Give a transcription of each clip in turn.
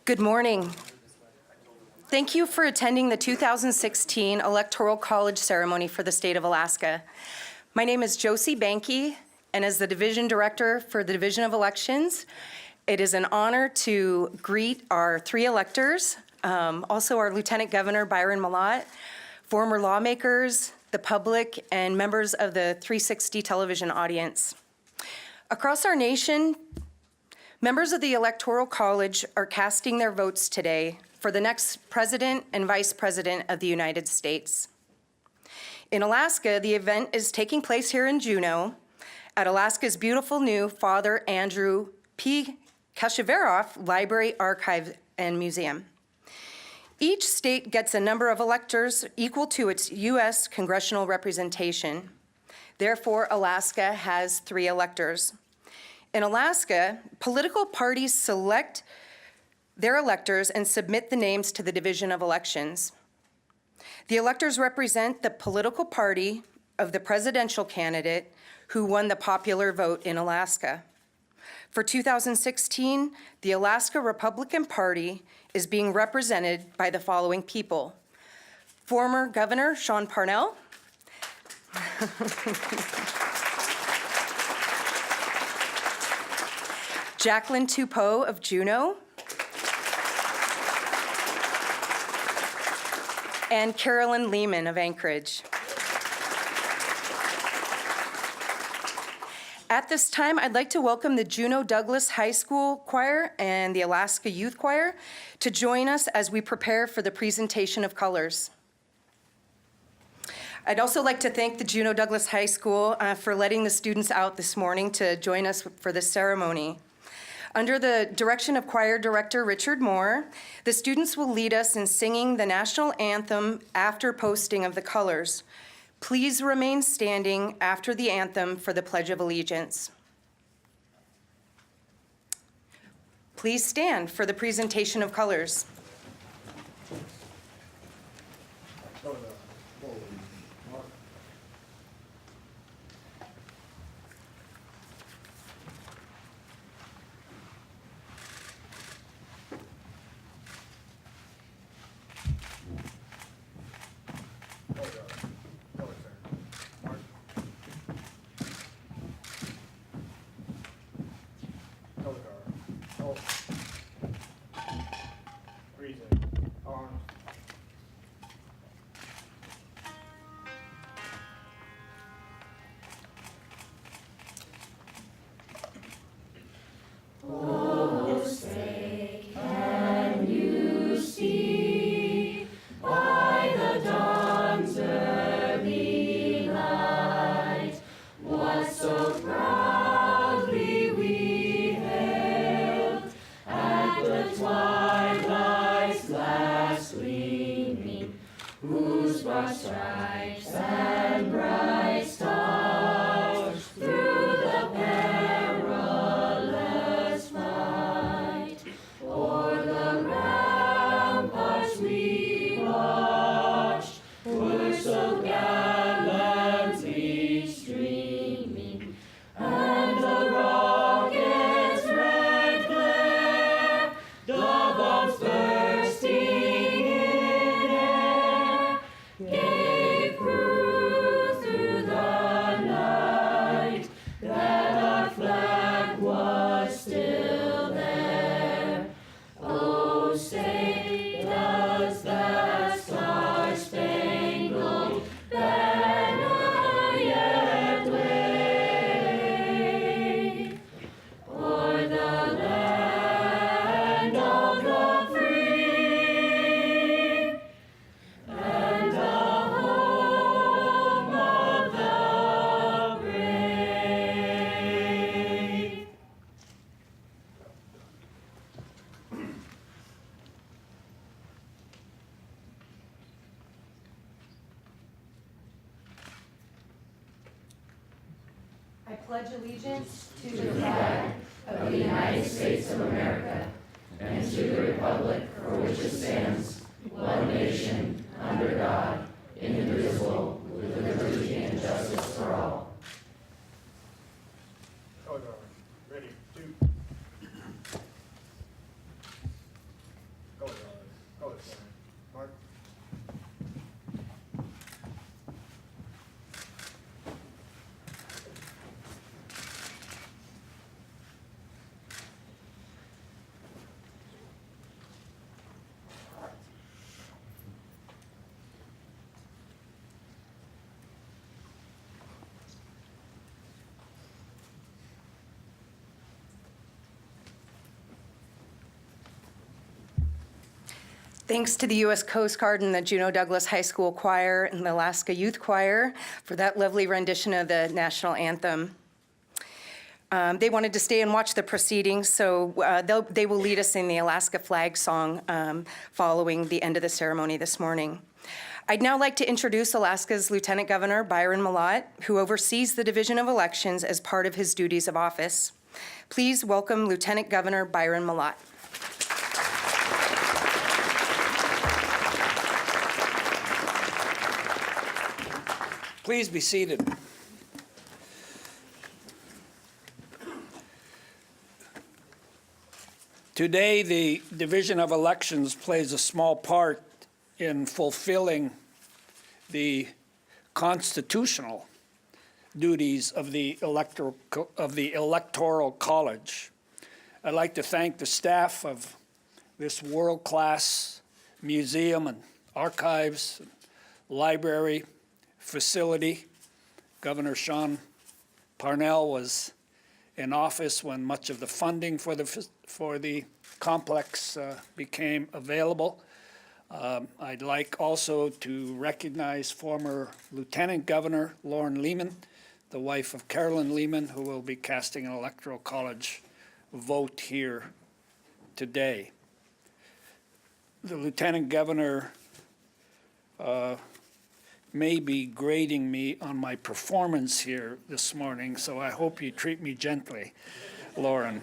Good morning. Thank you for attending the 2016 Electoral College ceremony for the state of Alaska. My name is Josie Banke, and as the Division Director for the Division of Elections, it is an honor to greet our three electors, also our Lieutenant Governor Byron Malott, former lawmakers, the public, and members of the 360 television audience. Across our nation, members of the Electoral College are casting their votes today for the next President and Vice President of the United States. In Alaska, the event is taking place here in Juneau at Alaska's beautiful new Father Andrew P. Kashiverov Library, Archive, and Museum. Each state gets a number of electors equal to its U.S. congressional representation. Therefore, Alaska has 3 electors. In Alaska, political parties select their electors and submit the names to the Division of Elections. The electors represent the political party of the presidential candidate who won the popular vote in Alaska. For 2016, the Alaska Republican Party is being represented by the following people: former Governor Sean Parnell, Jacqueline Tupou of Juneau, and Carolyn Lehman of Anchorage. At this time, I'd like to welcome the Juneau Douglas High School Choir and the Alaska Youth Choir to join us as we prepare for the presentation of colors. I'd also like to thank the Juneau Douglas High School for letting the students out this morning to join us for this ceremony. Under the direction of choir director Richard Moore, the students will lead us in singing the national anthem after posting of the colors. Please remain standing after the anthem for the Pledge of Allegiance. Please stand for the presentation of colors. pledge allegiance to the flag of the United States of America and to the republic for which it stands, one nation, under God, indivisible, with liberty and justice for all. Go, darling. Ready, two. Go, darling. Go, darling. Mark. Thanks to the U.S. Coast Guard and the Juneau Douglas High School Choir and the Alaska Youth Choir for that lovely rendition of the national anthem. They wanted to stay and watch the proceedings, so they will lead us in the Alaska flag song following the end of the ceremony this morning. I'd now like to introduce Alaska's Lieutenant Governor Byron Mallott, who oversees the Division of Elections as part of his duties of office. Please welcome Lieutenant Governor Byron Mallott. Please be seated. Today, the Division of Elections plays a small part in fulfilling the constitutional duties of the Electoral College. I'd like to thank the staff of this world-class museum and archives, library, facility. Governor Sean Parnell was in office when much of the funding for the complex became available. I'd like also to recognize former Lieutenant Governor Lauren Lehman, the wife of Carolyn Lehman, who will be casting an Electoral College vote here today. The Lieutenant Governor may be grading me on my performance here this morning, so I hope you treat me gently, Lauren.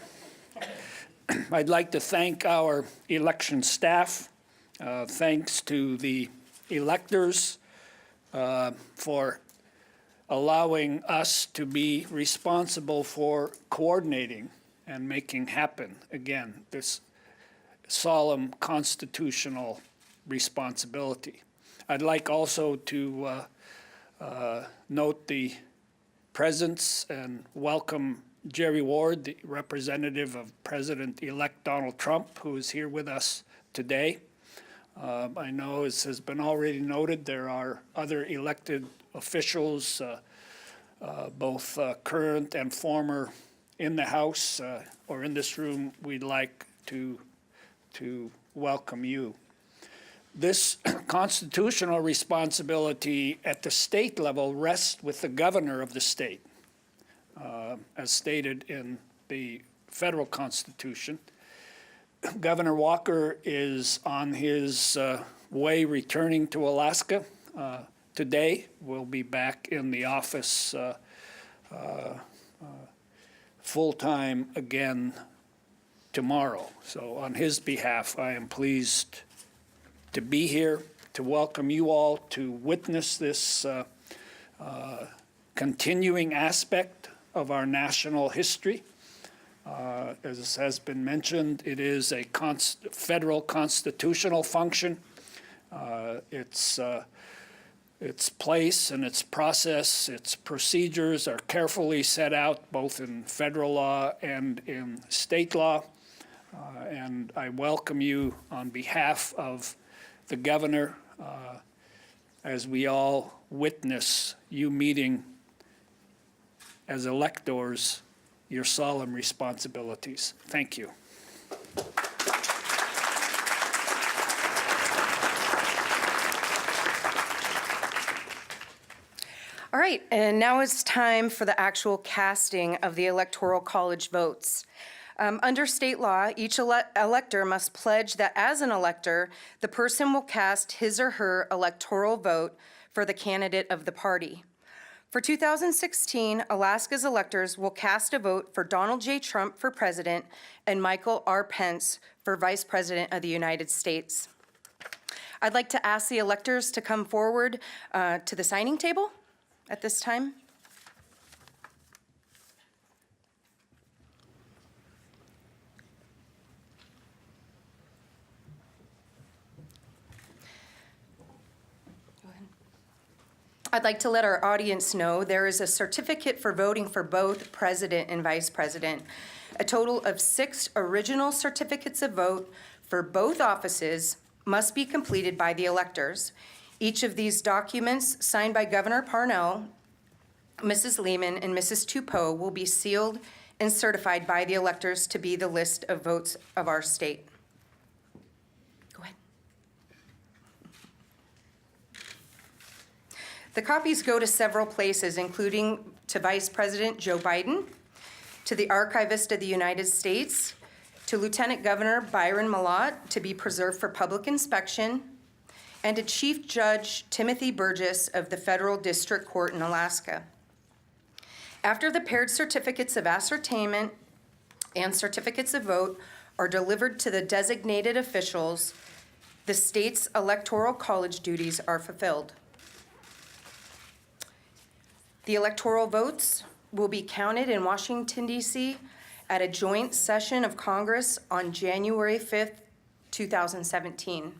I'd like to thank our election staff. Thanks to the electors for allowing us to be responsible for coordinating and making happen, again, this solemn constitutional responsibility. I'd like also to note the presence and welcome Jerry Ward, the representative of President-elect Donald Trump, who is here with us today. I know, as has been already noted, there are other elected officials, both current and former, in the House or in this room. We'd like to welcome you. This constitutional responsibility at the state level rests with the governor of the state, as stated in the federal Constitution. Governor Walker is on his way returning to Alaska today. We'll be back in the office full-time again tomorrow. So on his behalf, I am pleased to be here, to welcome you all to witness this continuing aspect of our national history. As has been mentioned, it is a federal constitutional function. Its place and its process, its procedures are carefully set out both in federal law and in state law. And I welcome you on behalf of the governor as we all witness you meeting as electors your solemn responsibilities. Thank you. All right, and now it's time for the actual casting of the Electoral College votes. Under state law, each elector must pledge that as an elector, the person will cast his or her electoral vote for the candidate of the party. For 2016, Alaska's electors will cast a vote for Donald J. Trump for president and Michael R. Pence for vice president of the United States. I'd like to ask the electors to come forward to the signing table at this time. I'd like to let our audience know there is a certificate for voting for both president and vice president. A total of 6 original certificates of vote for both offices must be completed by the electors. Each of these documents, signed by Governor Parnell, Mrs. Lehman, and Mrs. Tupou, will be sealed and certified by the electors to be the list of votes of our state. Go ahead. The copies go to several places, including to Vice President Joe Biden, to the Archivist of the United States, to Lieutenant Governor Byron Malott to be preserved for public inspection, and to Chief Judge Timothy Burgess of the Federal District Court in Alaska. After the paired certificates of ascertainment and certificates of vote are delivered to the designated officials, the state's electoral college duties are fulfilled. The electoral votes will be counted in Washington, D.C. at a joint session of Congress on January 5th, 2017.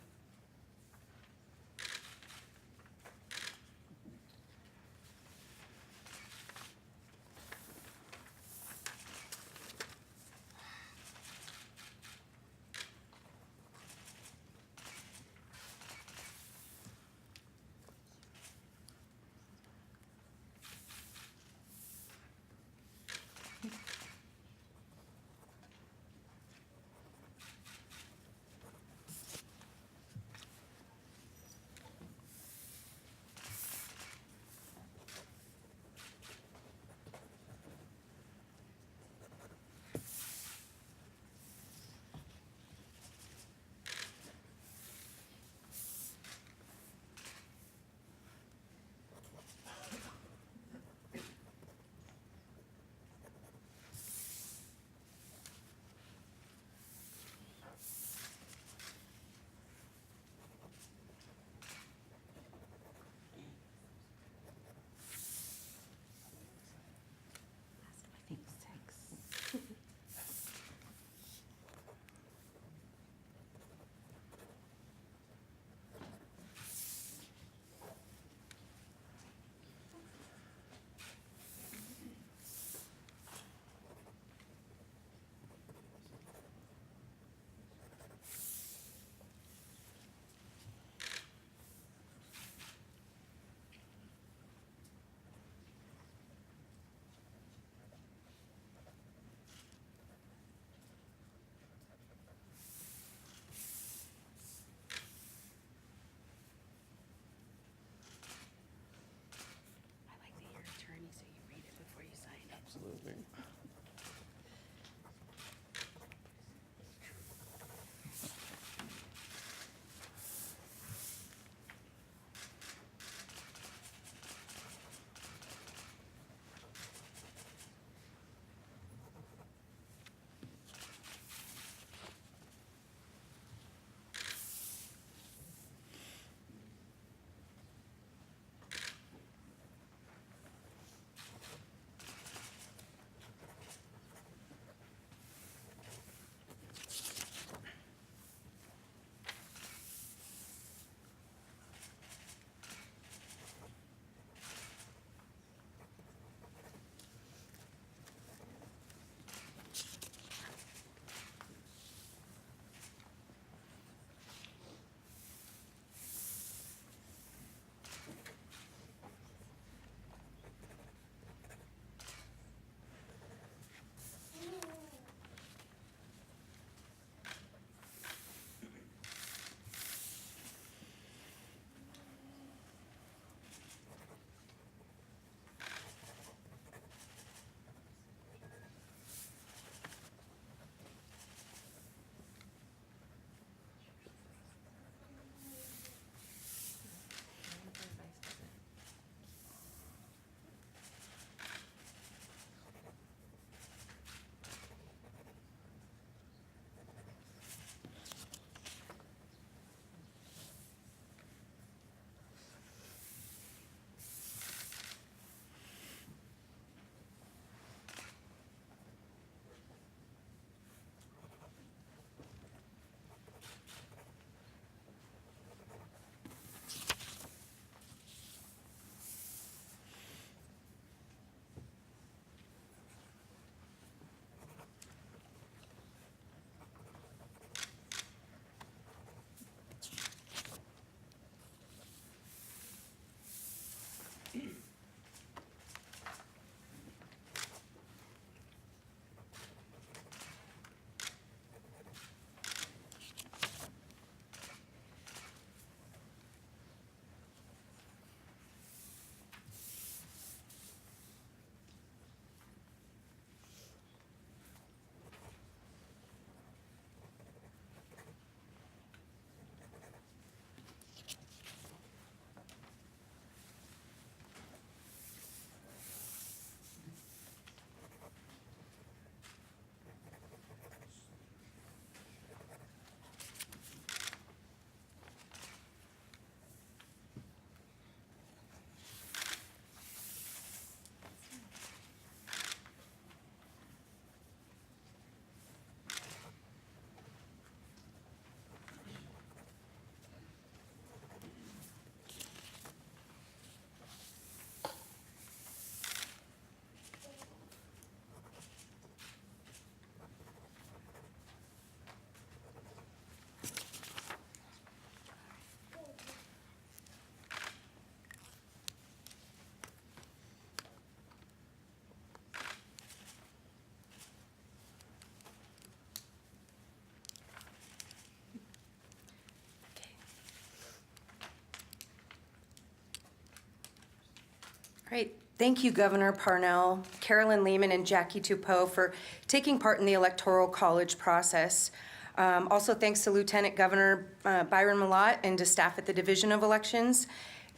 Great. Thank you, Governor Parnell, Carolyn Lehman, and Jackie Tupou for taking part in the Electoral College process. Also, thanks to Lieutenant Governor Byron Malott and to staff at the Division of Elections,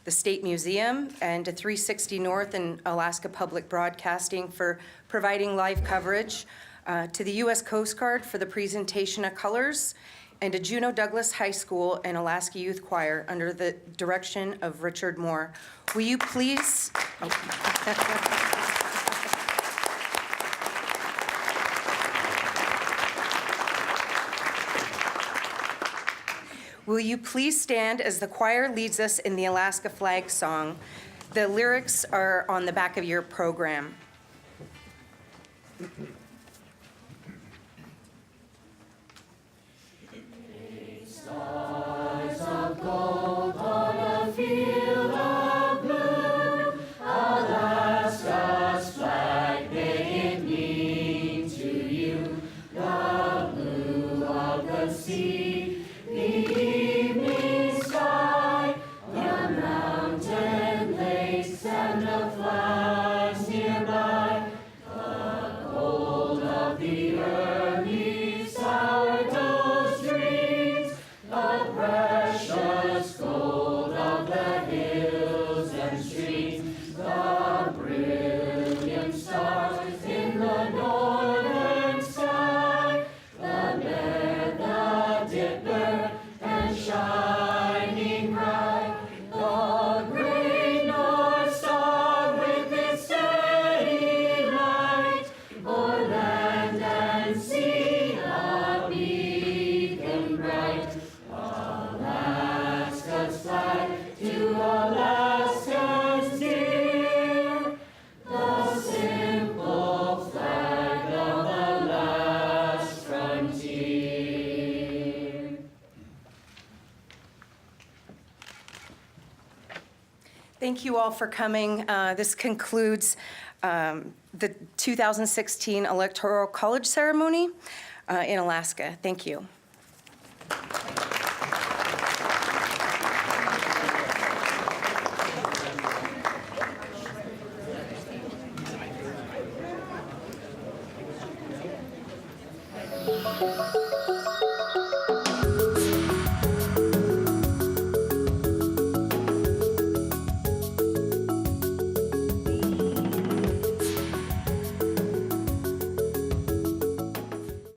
the State Museum, and to 360 North and Alaska Public Broadcasting for providing live coverage, to the U.S. Coast Guard for the presentation of colors, and to Juneau Douglas High School and Alaska Youth Choir under the direction of Richard Moore. Will you please... Will you please stand as the choir leads us in the Alaska Flag Song? The lyrics are on the back of your program. Stars of gold on a field of blue, Alaska's flag, may it mean to you. The blue of the sea, the evening sky, the mountain lakes and the flags nearby, the gold of the early sourdough streams, the precious gold of the hills and streams, the brilliant stars in the northern sky, the Bear, the Dipper, and shining bright, the great North Star with its steady light, o'er land and sea a beacon bright. Alaska's flag to Alaskans dear, the simple flag of the last frontier. Thank you all for coming. This concludes the 2016 Electoral College ceremony in Alaska. Thank you.